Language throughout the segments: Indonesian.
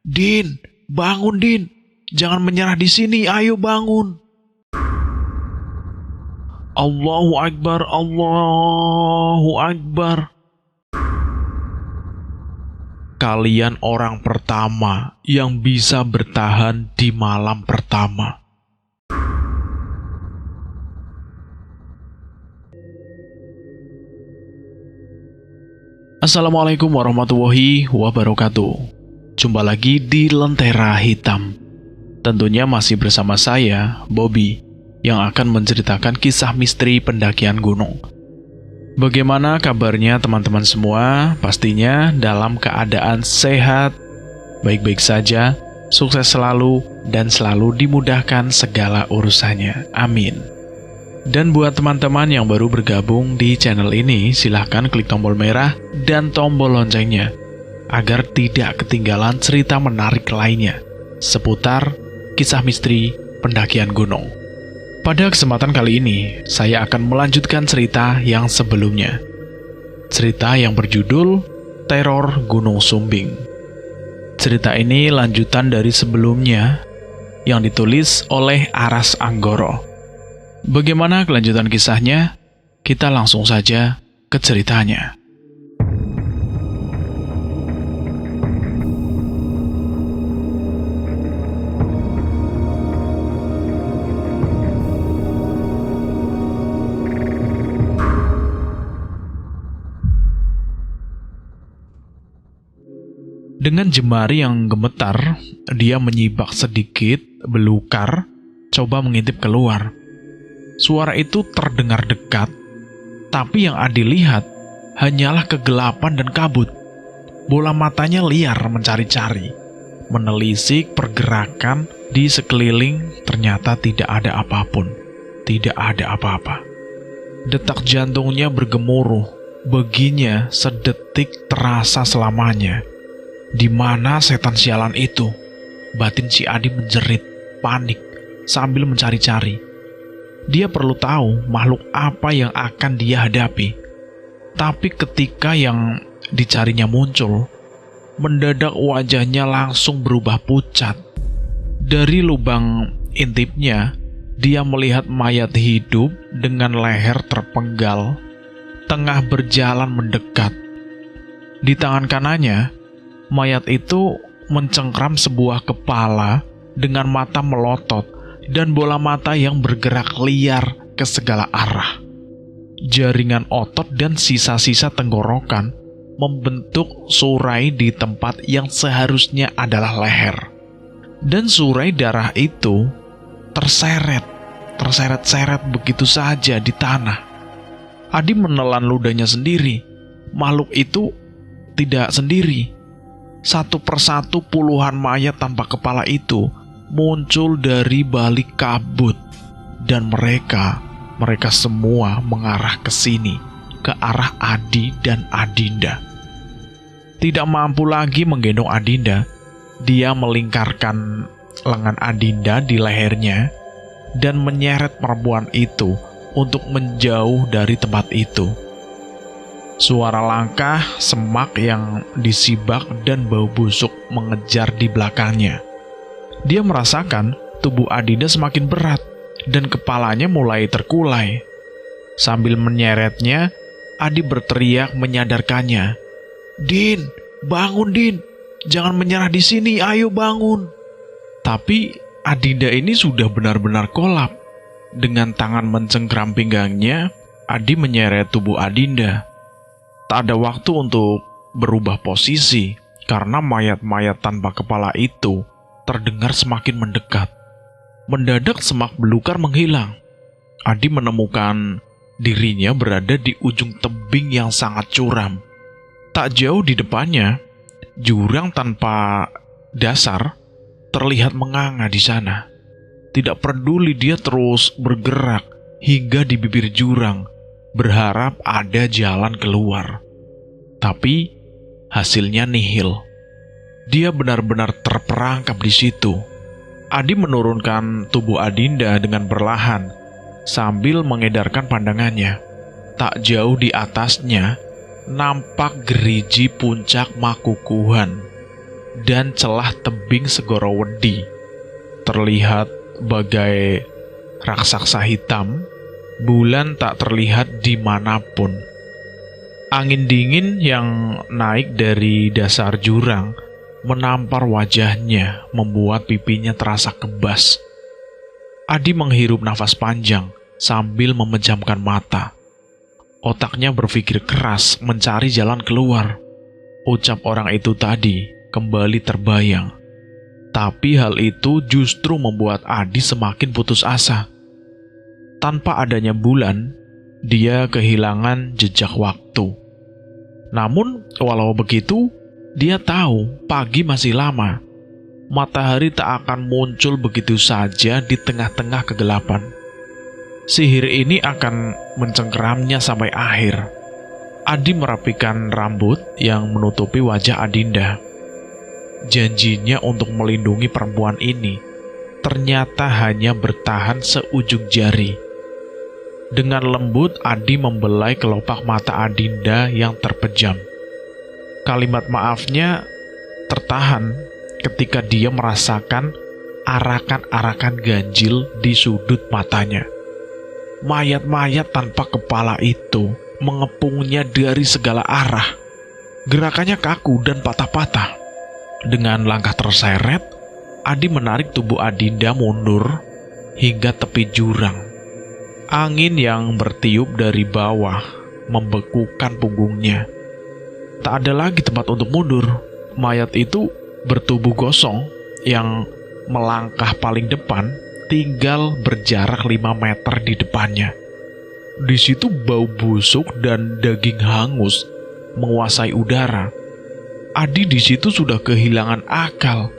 Din, bangun Din. Jangan menyerah di sini, ayo bangun. Allahu Akbar, Allahu Akbar. Kalian orang pertama yang bisa bertahan di malam pertama. Assalamualaikum warahmatullahi wabarakatuh. Jumpa lagi di Lentera Hitam. Tentunya masih bersama saya, Bobby, yang akan menceritakan kisah misteri pendakian gunung. Bagaimana kabarnya teman-teman semua? Pastinya dalam keadaan sehat, baik-baik saja, sukses selalu, dan selalu dimudahkan segala urusannya. Amin. Dan buat teman-teman yang baru bergabung di channel ini, silahkan klik tombol merah dan tombol loncengnya, agar tidak ketinggalan cerita menarik lainnya seputar kisah misteri pendakian gunung. Pada kesempatan kali ini, saya akan melanjutkan cerita yang sebelumnya. Cerita yang berjudul Teror Gunung Sumbing. Cerita ini lanjutan dari sebelumnya yang ditulis oleh Aras Anggoro. Bagaimana kelanjutan kisahnya? Kita langsung saja ke ceritanya. Dengan jemari yang gemetar, dia menyibak sedikit, belukar, coba mengintip keluar. Suara itu terdengar dekat, tapi yang Adi lihat hanyalah kegelapan dan kabut. Bola matanya liar mencari-cari, menelisik pergerakan di sekeliling. Ternyata tidak ada apapun, tidak ada apa-apa. Detak jantungnya bergemuruh, beginya sedetik terasa selamanya. Di mana setan sialan itu? Batin si Adi menjerit, panik, sambil mencari-cari. Dia perlu tahu makhluk apa yang akan dia hadapi. Tapi ketika yang dicarinya muncul, mendadak wajahnya langsung berubah pucat. Dari lubang intipnya, dia melihat mayat hidup dengan leher terpenggal, tengah berjalan mendekat. Di tangan kanannya, mayat itu mencengkram sebuah kepala dengan mata melotot dan bola mata yang bergerak liar ke segala arah. Jaringan otot dan sisa-sisa tenggorokan membentuk surai di tempat yang seharusnya adalah leher. Dan surai darah itu terseret-seret begitu saja di tanah. Adi menelan ludahnya sendiri. Makhluk itu tidak sendiri. Satu persatu puluhan mayat tanpa kepala itu muncul dari balik kabut, dan mereka semua mengarah ke sini, ke arah Adi dan Adinda. Tidak mampu lagi menggendong Adinda, dia melingkarkan lengan Adinda di lehernya dan menyeret perempuan itu untuk menjauh dari tempat itu. Suara langkah, semak yang disibak, dan bau busuk mengejar di belakangnya. Dia merasakan tubuh Adinda semakin berat, dan kepalanya mulai terkulai. Sambil menyeretnya, Adi berteriak menyadarkannya. Din, bangun Din, jangan menyerah di sini, ayo bangun. Tapi Adinda ini sudah benar-benar kolap. Dengan tangan mencengkram pinggangnya, Adi menyeret tubuh Adinda. Tak ada waktu untuk berubah posisi, karena mayat-mayat tanpa kepala itu terdengar semakin mendekat. Mendadak semak belukar menghilang. Adi menemukan dirinya berada di ujung tebing yang sangat curam. Tak jauh di depannya, jurang tanpa dasar terlihat menganga di sana. Tidak peduli, dia terus bergerak hingga di bibir jurang, berharap ada jalan keluar. Tapi hasilnya nihil. Dia benar-benar terperangkap di situ. Adi menurunkan tubuh Adinda dengan perlahan, sambil mengedarkan pandangannya. Tak jauh di atasnya, nampak geriji puncak Makukuhan. dan celah tebing Segoro Wedi. Terlihat bagai raksasa hitam, bulan tak terlihat dimanapun. Angin dingin yang naik dari dasar jurang menampar wajahnya, membuat pipinya terasa kebas. Adi menghirup nafas panjang sambil memejamkan mata. Otaknya berpikir keras mencari jalan keluar. Ucap orang itu tadi kembali terbayang. Tapi hal itu justru membuat Adi semakin putus asa. Tanpa adanya bulan, dia kehilangan jejak waktu. Namun, walau begitu, dia tahu pagi masih lama. Matahari tak akan muncul begitu saja di tengah-tengah kegelapan. Sihir ini akan mencengkeramnya sampai akhir. Adi merapikan rambut yang menutupi wajah Adinda. Janjinya untuk melindungi perempuan ini ternyata hanya bertahan seujung jari. Dengan lembut, Adi membelai kelopak mata Adinda yang terpejam. Kalimat maafnya tertahan ketika dia merasakan arakan-arakan ganjil di sudut matanya. Mayat-mayat tanpa kepala itu mengepungnya dari segala arah. Gerakannya kaku dan patah-patah. Dengan langkah terseret, Adi menarik tubuh Adinda mundur hingga tepi jurang. Angin yang bertiup dari bawah membekukan punggungnya. Tak ada lagi tempat untuk mundur. Mayat itu bertubuh gosong yang melangkah paling depan tinggal berjarak 5 meter di depannya. Di situ bau busuk dan daging hangus menguasai udara. Adi di situ sudah kehilangan akal.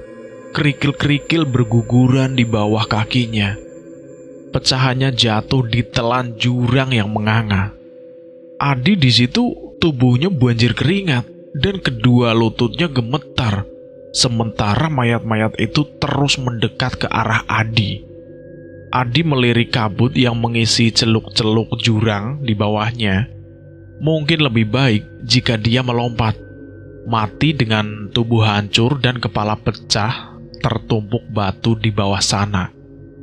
Kerikil-kerikil berguguran di bawah kakinya. Pecahannya jatuh di telan jurang yang menganga. Adi di situ tubuhnya banjir keringat dan kedua lututnya gemetar. Sementara mayat-mayat itu terus mendekat ke arah Adi. Adi melirik kabut yang mengisi celuk-celuk jurang di bawahnya. Mungkin lebih baik jika dia melompat. Mati dengan tubuh hancur dan kepala pecah tertumpuk batu di bawah sana.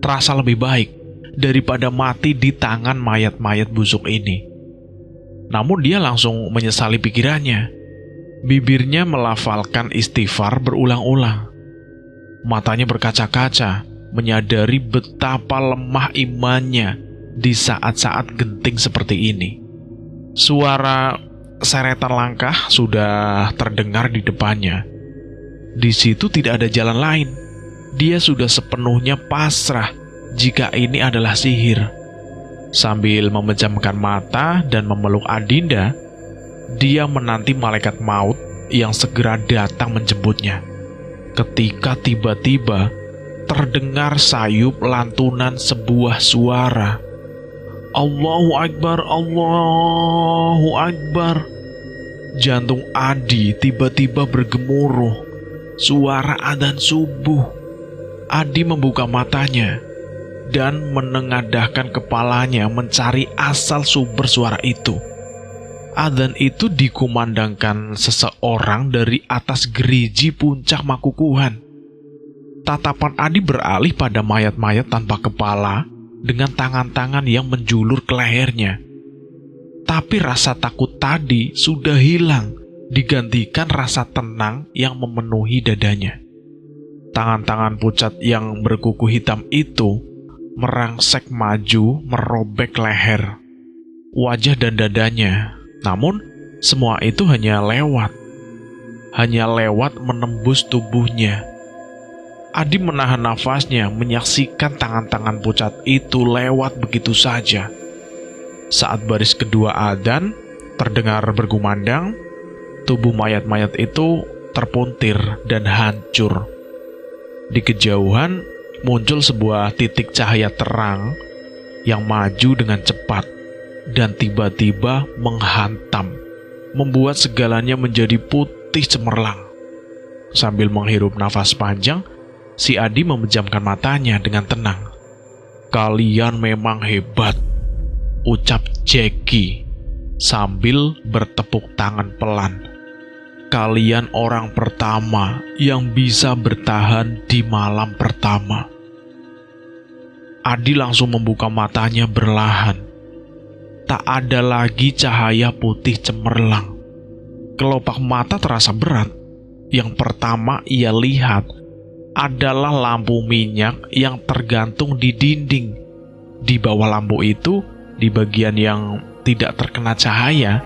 Terasa lebih baik daripada mati di tangan mayat-mayat busuk ini. Namun dia langsung menyesali pikirannya. Bibirnya melafalkan istighfar berulang-ulang. Matanya berkaca-kaca, menyadari betapa lemah imannya di saat-saat genting seperti ini. Suara seretan langkah sudah terdengar di depannya. Di situ tidak ada jalan lain. Dia sudah sepenuhnya pasrah jika ini adalah sihir. Sambil memejamkan mata dan memeluk Adinda, dia menanti malaikat maut yang segera datang menjemputnya. Ketika tiba-tiba terdengar sayup lantunan sebuah suara. Allahu Akbar, Allahu Akbar. Jantung Adi tiba-tiba bergemuruh. Suara adzan subuh. Adi membuka matanya dan menengadahkan kepalanya mencari asal sumber suara itu. Adzan itu dikumandangkan seseorang dari atas geriji puncak Makukuhan. Tatapan Adi beralih pada mayat-mayat tanpa kepala dengan tangan-tangan yang menjulur ke lehernya. Tapi rasa takut tadi sudah hilang, digantikan rasa tenang yang memenuhi dadanya. Tangan-tangan pucat yang berkuku hitam itu merangsek maju merobek leher, wajah dan dadanya. Namun semua itu hanya lewat menembus tubuhnya. Adi menahan nafasnya menyaksikan tangan-tangan pucat itu lewat begitu saja. Saat baris kedua adzan terdengar bergumandang, tubuh mayat-mayat itu terpuntir dan hancur. Di kejauhan muncul sebuah titik cahaya terang yang maju dengan cepat dan tiba-tiba menghantam, membuat segalanya menjadi putih cemerlang. Sambil menghirup nafas panjang, si Adi memejamkan matanya dengan tenang. "Kalian memang hebat," ucap Jackie sambil bertepuk tangan pelan. kalian orang pertama yang bisa bertahan di malam pertama." Adi langsung membuka matanya berlahan. Tak ada lagi cahaya putih cemerlang. Kelopak mata terasa berat. Yang pertama ia lihat adalah lampu minyak yang tergantung di dinding. Di bawah lampu itu, di bagian yang tidak terkena cahaya,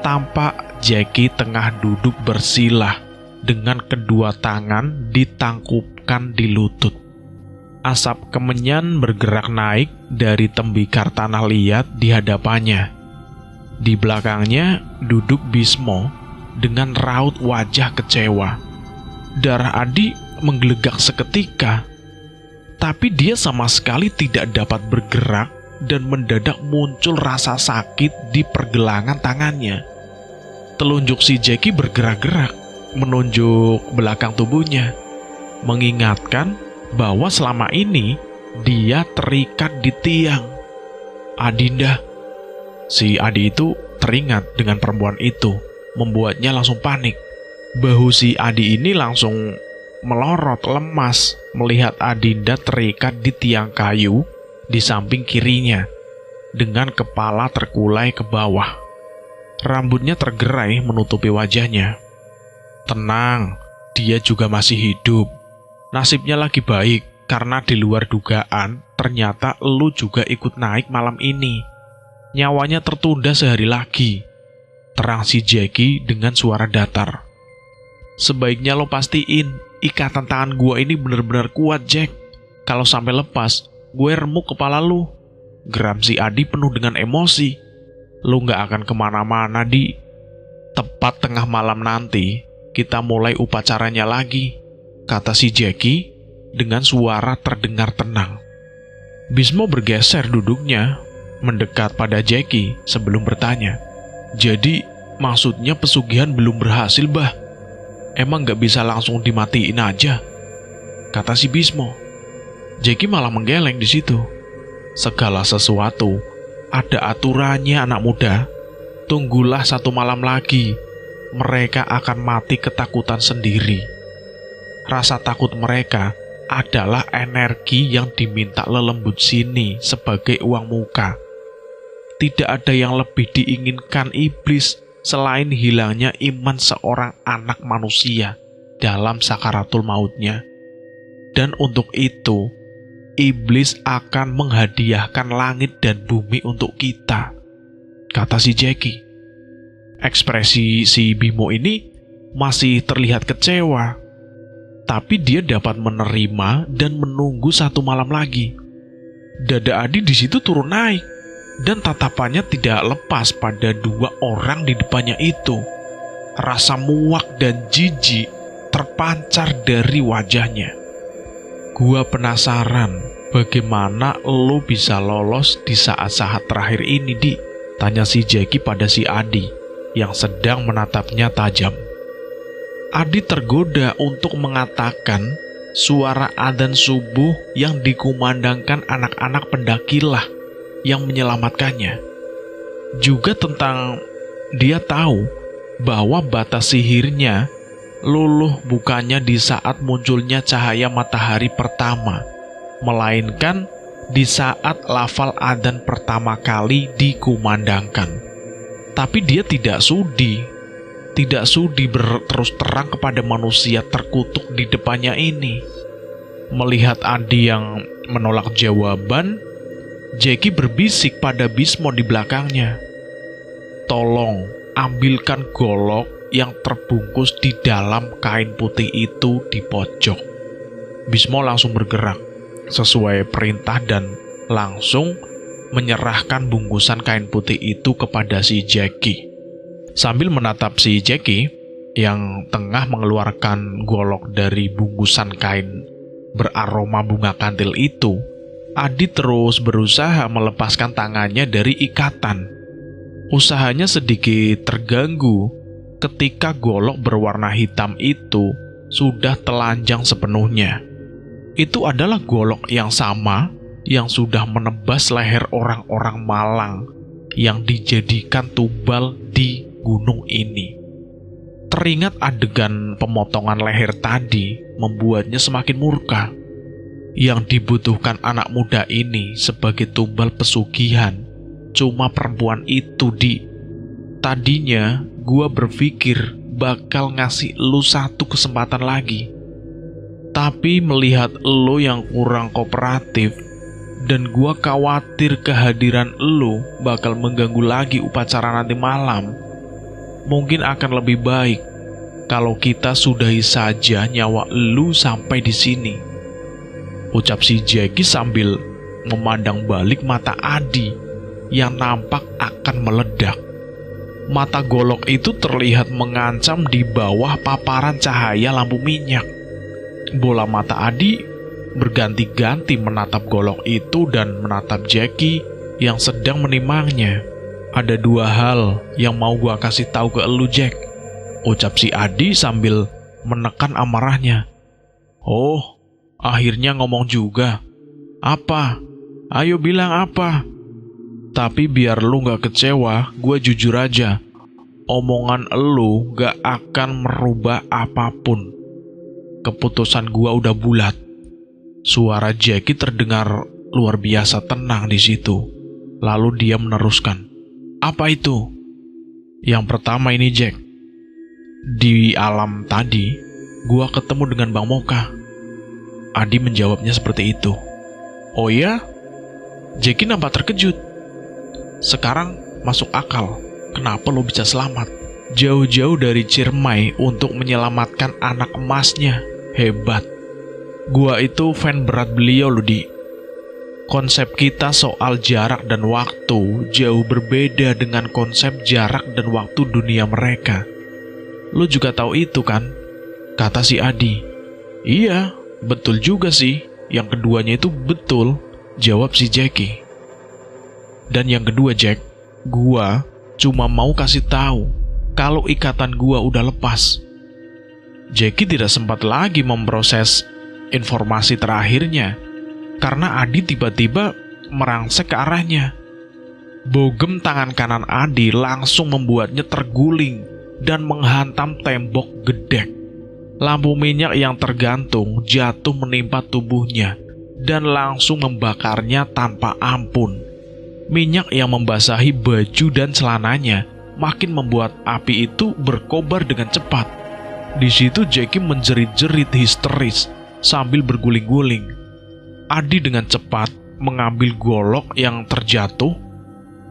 tampak Jackie tengah duduk bersilah dengan kedua tangan ditangkupkan di lutut. Asap kemenyan bergerak naik dari tembikar tanah liat di hadapannya. Di belakangnya duduk Bismo dengan raut wajah kecewa. Darah Adi menggelegak seketika, tapi dia sama sekali tidak dapat bergerak dan mendadak muncul rasa sakit di pergelangan tangannya. Telunjuk si Jackie bergerak-gerak menunjuk belakang tubuhnya, mengingatkan bahwa selama ini dia terikat di tiang. "Adinda." Si Adi itu teringat dengan perempuan itu, membuatnya langsung panik. Bahu si Adi ini langsung melorot lemas melihat Adinda terikat di tiang kayu di samping kirinya, dengan kepala terkulai ke bawah. Rambutnya tergerai menutupi wajahnya. "Tenang, dia juga masih hidup. Nasibnya lagi baik, karena di luar dugaan, ternyata lu juga ikut naik malam ini. Nyawanya tertunda sehari lagi," terang si Jackie dengan suara datar. "Sebaiknya lo pastiin ikatan tangan gua ini benar-benar kuat, Jack. Kalau sampai lepas, gue remuk kepala lu," geram si Adi penuh dengan emosi. "Lu gak akan kemana-mana, Di. Tepat tengah malam nanti, kita mulai upacaranya lagi," kata si Jackie dengan suara terdengar tenang. Bismo bergeser duduknya, mendekat pada Jackie sebelum bertanya, "Jadi, maksudnya pesugihan belum berhasil, Bah? Emang gak bisa langsung dimatiin aja?" kata si Bismo. Jackie malah menggeleng di situ. "Segala sesuatu ada aturannya, anak muda. Tunggulah 1 malam lagi, mereka akan mati ketakutan sendiri. Rasa takut mereka adalah energi yang diminta lelembut sini sebagai uang muka. Tidak ada yang lebih diinginkan iblis selain hilangnya iman seorang anak manusia dalam sakaratul mautnya. Dan untuk itu, iblis akan menghadiahkan langit dan bumi untuk kita," kata si Jackie. Ekspresi si Bimo ini masih terlihat kecewa, tapi dia dapat menerima dan menunggu 1 malam lagi. Dada Adi di situ turun naik, dan tatapannya tidak lepas pada 2 orang di depannya itu. Rasa muak dan jijik terpancar dari wajahnya. "Gua penasaran, bagaimana lo bisa lolos di saat-saat terakhir ini, Di?" tanya si Jackie pada si Adi yang sedang menatapnya tajam. Adi tergoda untuk mengatakan suara adzan subuh yang dikumandangkan anak-anak pendakilah yang menyelamatkannya. Juga tentang dia tahu bahwa batas sihirnya luluh bukannya di saat munculnya cahaya matahari pertama, melainkan di saat lafal adzan pertama kali dikumandangkan. Tapi dia tidak sudi berterus terang kepada manusia terkutuk di depannya ini. Melihat Adi yang menolak jawaban, Jackie berbisik pada Bismo di belakangnya, "Tolong ambilkan golok yang terbungkus di dalam kain putih itu di pojok." Bismo langsung bergerak sesuai perintah dan langsung menyerahkan bungkusan kain putih itu kepada si Jackie. Sambil menatap si Jackie yang tengah mengeluarkan golok dari bungkusan kain beraroma bunga kantil itu, Adi terus berusaha melepaskan tangannya dari ikatan. Usahanya sedikit terganggu ketika golok berwarna hitam itu sudah telanjang sepenuhnya. Itu adalah golok yang sama yang sudah menebas leher orang-orang Malang yang dijadikan tumbal di gunung ini. Teringat adegan pemotongan leher tadi membuatnya semakin murka. Yang dibutuhkan anak muda ini sebagai tumbal pesugihan cuma perempuan itu, Di. Tadinya gua berpikir bakal ngasih lu satu kesempatan lagi. Tapi melihat lu yang kurang kooperatif dan gua khawatir kehadiran lu bakal mengganggu lagi upacara nanti malam, mungkin akan lebih baik kalau kita sudahi saja nyawa lu sampai di sini. Ucap si Jackie sambil memandang balik mata Adi yang nampak akan meledak. Mata golok itu terlihat mengancam di bawah paparan cahaya lampu minyak. Bola mata Adi berganti-ganti menatap golok itu dan menatap Jackie yang sedang menimangnya. Ada dua hal yang mau gua kasih tahu ke elu, Jack. Ucap si Adi sambil menekan amarahnya. Oh, akhirnya ngomong juga. Apa? Ayo bilang apa? Tapi biar lu gak kecewa, gue jujur aja. Omongan elu gak akan merubah apapun. Keputusan gue udah bulat. Suara Jackie terdengar luar biasa tenang di situ. Lalu dia meneruskan. Apa itu? Yang pertama ini, Jack. Di alam tadi, gue ketemu dengan Bang Moka. Adi menjawabnya seperti itu. Oh ya? Jackie nampak terkejut. Sekarang masuk akal, kenapa lo bisa selamat? Jauh-jauh dari Ciremai untuk menyelamatkan anak emasnya. Hebat. Gua itu fan berat beliau lo, Di. Konsep kita soal jarak dan waktu jauh berbeda dengan konsep jarak dan waktu dunia mereka. Lo juga tahu itu kan? Kata si Adi. Iya, betul juga sih. Yang keduanya itu betul, jawab si Jackie. Dan yang kedua, Jack, gua cuma mau kasih tahu kalau ikatan gua udah lepas. Jackie tidak sempat lagi memproses informasi terakhirnya karena Adi tiba-tiba merangsek ke arahnya. Bogem tangan kanan Adi langsung membuatnya terguling dan menghantam tembok gedek. Lampu minyak yang tergantung jatuh menimpa tubuhnya dan langsung membakarnya tanpa ampun. Minyak yang membasahi baju dan celananya makin membuat api itu berkobar dengan cepat. Di situ Jackie menjerit-jerit histeris sambil berguling-guling. Adi dengan cepat mengambil golok yang terjatuh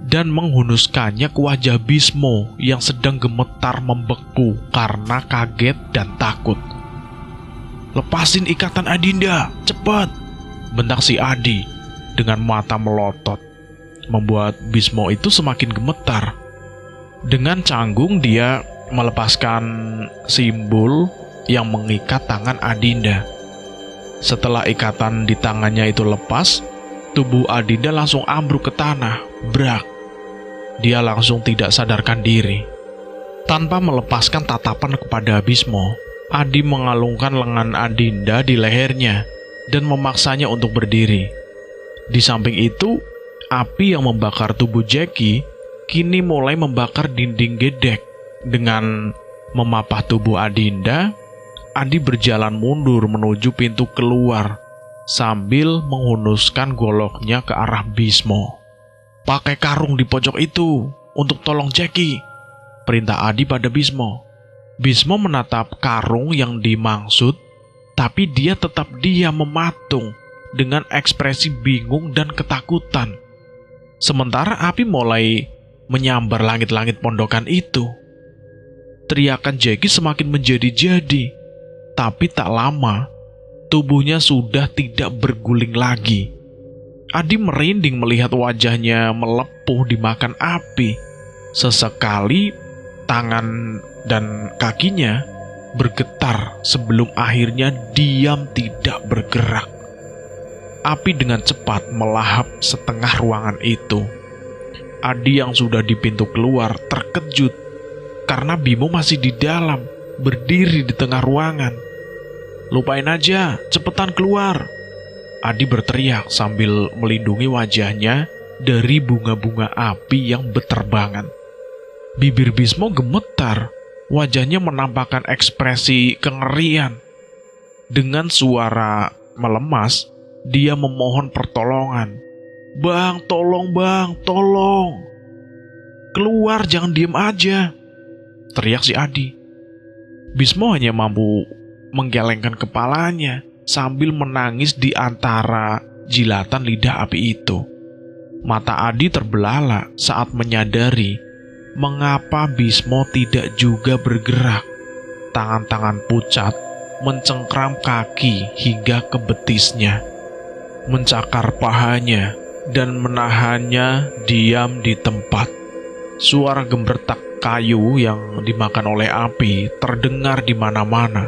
dan menghunuskannya ke wajah Bismo yang sedang gemetar membeku karena kaget dan takut. Lepasin ikatan Adinda, cepat! Bentak si Adi dengan mata melotot, membuat Bismo itu semakin gemetar. Dengan canggung dia melepaskan simbol yang mengikat tangan Adinda. Setelah ikatan di tangannya itu lepas, tubuh Adinda langsung ambruk ke tanah, brak. Dia langsung tidak sadarkan diri. Tanpa melepaskan tatapan kepada Bismo, Adi mengalungkan lengan Adinda di lehernya dan memaksanya untuk berdiri. Di samping itu, api yang membakar tubuh Jackie kini mulai membakar dinding gedek. Dengan memapah tubuh Adinda, Adi berjalan mundur menuju pintu keluar sambil menghunuskan goloknya ke arah Bismo. Pakai karung di pojok itu untuk tolong Jackie, perintah Adi pada Bismo. Bismo menatap karung yang dimaksud, tapi dia tetap diam mematung dengan ekspresi bingung dan ketakutan. Sementara api mulai menyambar langit-langit pondokan itu. Teriakan Jackie semakin menjadi-jadi, tapi tak lama tubuhnya sudah tidak berguling lagi. Adi merinding melihat wajahnya melepuh dimakan api. Sesekali tangan dan kakinya bergetar sebelum akhirnya diam tidak bergerak. Api dengan cepat melahap setengah ruangan itu. Adi yang sudah di pintu keluar terkejut karena Bimo masih di dalam, berdiri di tengah ruangan. Lupain aja, cepetan keluar, Adi berteriak sambil melindungi wajahnya dari bunga-bunga api yang berterbangan. Bibir Bismo gemetar Wajahnya menampakkan ekspresi kengerian. Dengan suara melemas, dia memohon pertolongan. "Bang, tolong bang, tolong. Keluar, jangan diem aja," teriak si Adi. Bismo hanya mampu menggelengkan kepalanya sambil menangis di antara jilatan lidah api itu. Mata Adi terbelalak saat menyadari mengapa Bismo tidak juga bergerak. Tangan-tangan pucat mencengkram kaki hingga ke betisnya, mencakar pahanya, dan menahannya diam di tempat. Suara gemertak kayu yang dimakan oleh api terdengar di mana-mana,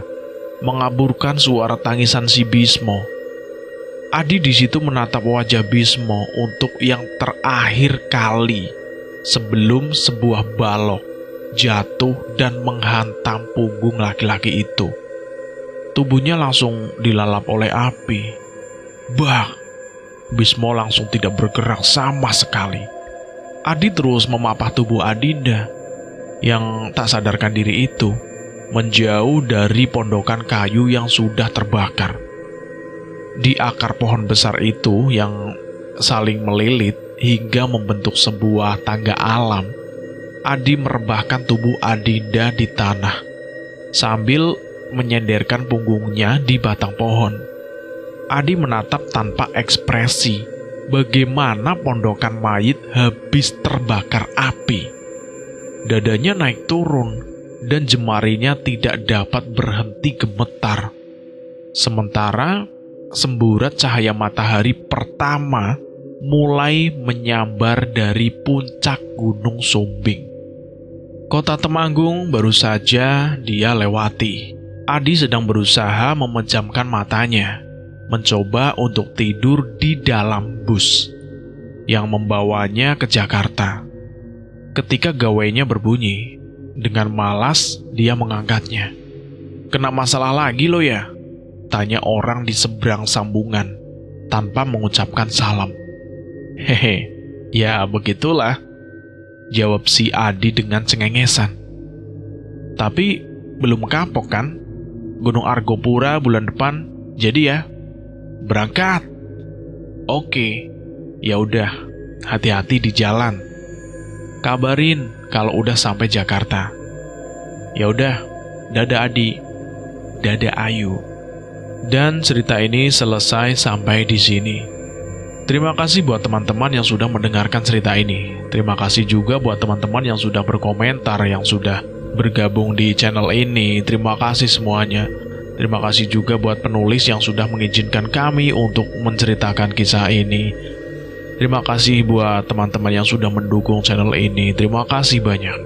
mengaburkan suara tangisan si Bismo. Adi di situ menatap wajah Bismo untuk yang terakhir kali sebelum sebuah balok jatuh dan menghantam punggung laki-laki itu. Tubuhnya langsung dilalap oleh api. Bah! Bismo langsung tidak bergerak sama sekali. Adi terus memapah tubuh Adinda yang tak sadarkan diri itu menjauh dari pondokan kayu yang sudah terbakar. Di akar pohon besar itu yang saling melilit hingga membentuk sebuah tangga alam, Adi merebahkan tubuh Adinda di tanah sambil menyenderkan punggungnya di batang pohon. Adi menatap tanpa ekspresi bagaimana pondokan mayit habis terbakar api. Dadanya naik turun dan jemarinya tidak dapat berhenti gemetar. Sementara semburat cahaya matahari pertama mulai menyambar dari puncak Gunung Sumbing. Kota Temanggung baru saja dia lewati. Adi sedang berusaha memejamkan matanya, mencoba untuk tidur di dalam bus yang membawanya ke Jakarta. Ketika gawainya berbunyi, dengan malas dia mengangkatnya. "Kena masalah lagi lo ya?" tanya orang di seberang sambungan tanpa mengucapkan salam. "Hehe, ya begitulah," jawab si Adi dengan cengengesan. "Tapi belum kapok kan? Gunung Argopura bulan depan, jadi ya? Berangkat." "Oke, ya udah, hati-hati di jalan. Kabarin kalau udah sampai Jakarta." "Ya udah, dadah Adi." "Dadah Ayu." Dan cerita ini selesai sampai di sini. Terima kasih buat teman-teman yang sudah mendengarkan cerita ini. Terima kasih juga buat teman-teman yang sudah berkomentar, yang sudah bergabung di channel ini. Terima kasih semuanya. Terima kasih juga buat penulis yang sudah mengizinkan kami untuk menceritakan kisah ini. Terima kasih buat teman-teman yang sudah mendukung channel ini. Terima kasih banyak.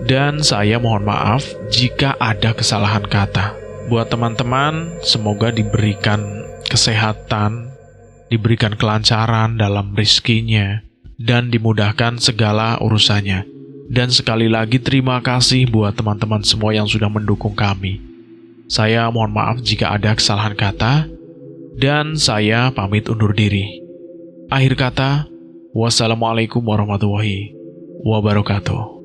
Dan saya mohon maaf jika ada kesalahan kata. Buat teman-teman, semoga diberikan kesehatan, diberikan kelancaran dalam rezekinya, dan dimudahkan segala urusannya. Dan sekali lagi terima kasih buat teman-teman semua yang sudah mendukung kami. Saya mohon maaf jika ada kesalahan kata, dan saya pamit undur diri. Akhir kata, wassalamualaikum warahmatullahi wabarakatuh.